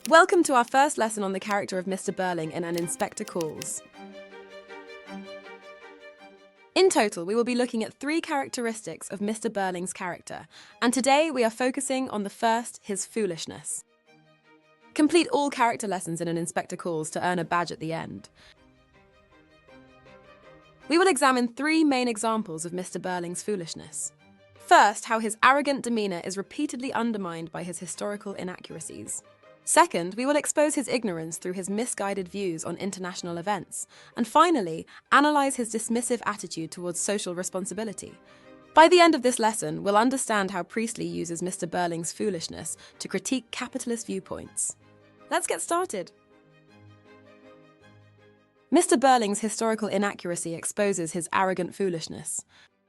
Welcome to our first lesson on the character of Mr. Birling in An Inspector Calls. In total, we will be looking at 3 characteristics of Mr. Birling's character, and today we are focusing on the first, his foolishness. Complete all character lessons in An Inspector Calls to earn a badge at the end. We will examine 3 main examples of Mr. Birling's foolishness. First, how his arrogant demeanour is repeatedly undermined by his historical inaccuracies. Second, we will expose his ignorance through his misguided views on international events. And finally, analyse his dismissive attitude towards social responsibility. By the end of this lesson, we'll understand how Priestley uses Mr. Birling's foolishness to critique capitalist viewpoints. Let's get started. Mr. Birling's historical inaccuracy exposes his arrogant foolishness.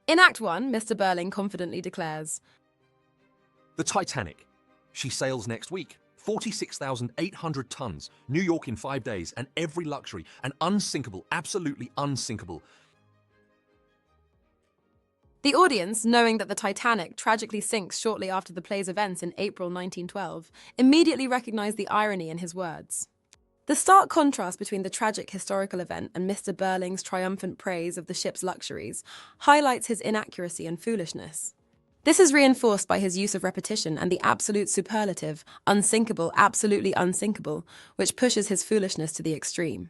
In Act 1, Mr. Birling confidently declares, "The Titanic. She sails next week. 46,800 tons, New York in 5 days, and every luxury, and unsinkable, absolutely unsinkable." The audience, knowing that the Titanic tragically sinks shortly after the play's events in April 1912, immediately recognized the irony in his words. The stark contrast between the tragic historical event and Mr. Birling's triumphant praise of the ship's luxuries highlights his inaccuracy and foolishness. This is reinforced by his use of repetition and the absolute superlative, unsinkable, absolutely unsinkable, which pushes his foolishness to the extreme.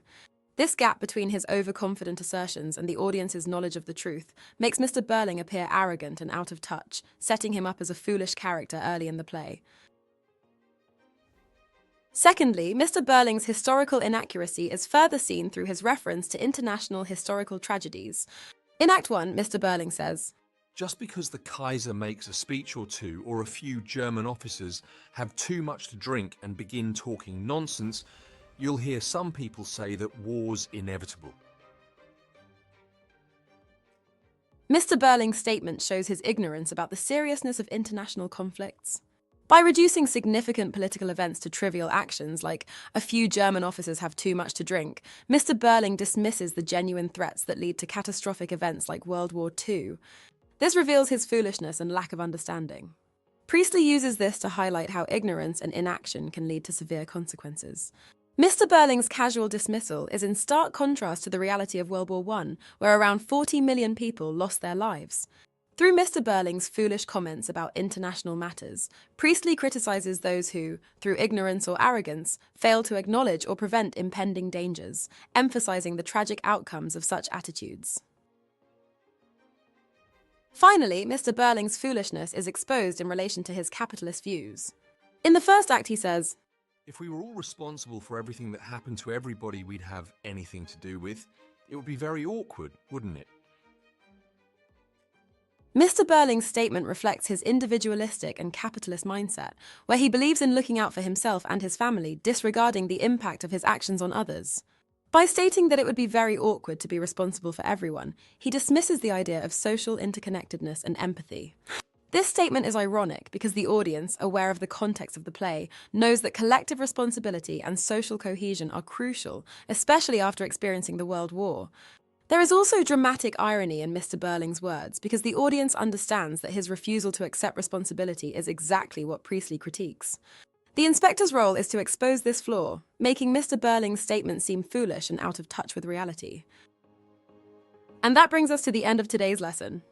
This gap between his overconfident assertions and the audience's knowledge of the truth makes Mr. Birling appear arrogant and out of touch, setting him up as a foolish character early in the play. Secondly, Mr. Birling's historical inaccuracy is further seen through his reference to international historical tragedies. In Act 1, Mr. Birling says, "Just because the Kaiser makes a speech or two, or a few German officers have too much to drink and begin talking nonsense, you'll hear some people say that war's inevitable." Mr. Birling's statement shows his ignorance about the seriousness of international conflicts. By reducing significant political events to trivial actions like a few German officers have too much to drink, Mr. Birling dismisses the genuine threats that lead to catastrophic events like World War II. This reveals his foolishness and lack of understanding. Priestley uses this to highlight how ignorance and inaction can lead to severe consequences. Mr. Birling's casual dismissal is in stark contrast to the reality of World War I, where around 40 million people lost their lives. Through Mr. Birling's foolish comments about international matters, Priestley criticizes those who, through ignorance or arrogance, fail to acknowledge or prevent impending dangers, emphasizing the tragic outcomes of such attitudes. Finally, Mr. Birling's foolishness is exposed in relation to his capitalist views. In the first act he says, "If we were all responsible for everything that happened to everybody we'd have anything to do with, it would be very awkward, wouldn't it?" Mr. Birling's statement reflects his individualistic and capitalist mindset, where he believes in looking out for himself and his family, disregarding the impact of his actions on others. By stating that it would be very awkward to be responsible for everyone, he dismisses the idea of social interconnectedness and empathy. This statement is ironic because the audience, aware of the context of the play, knows that collective responsibility and social cohesion are crucial, especially after experiencing the World War. There is also dramatic irony in Mr. Birling's words because the audience understands that his refusal to accept responsibility is exactly what Priestley critiques. The inspector's role is to expose this flaw, making Mr. Birling's statement seem foolish and out of touch with reality. And that brings us to the end of today's lesson.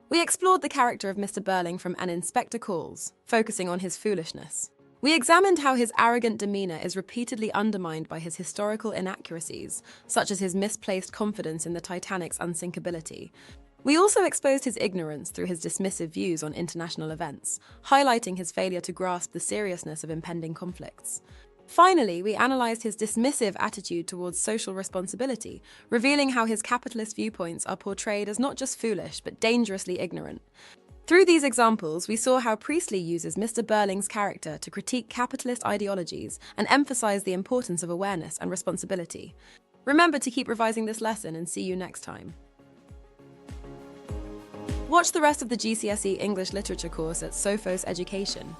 We explored the character of Mr. Birling from An Inspector Calls, focusing on his foolishness. We examined how his arrogant demeanour is repeatedly undermined by his historical inaccuracies, such as his misplaced confidence in the Titanic's unsinkability. We also exposed his ignorance through his dismissive views on international events, highlighting his failure to grasp the seriousness of impending conflicts. Finally, we analysed his dismissive attitude towards social responsibility, revealing how his capitalist viewpoints are portrayed as not just foolish, but dangerously ignorant. Through these examples, we saw how Priestley uses Mr. Birling's character to critique capitalist ideologies and emphasise the importance of awareness and responsibility. Remember to keep revising this lesson and see you next time. Watch the rest of the GCSE English Literature course at Sophos Education.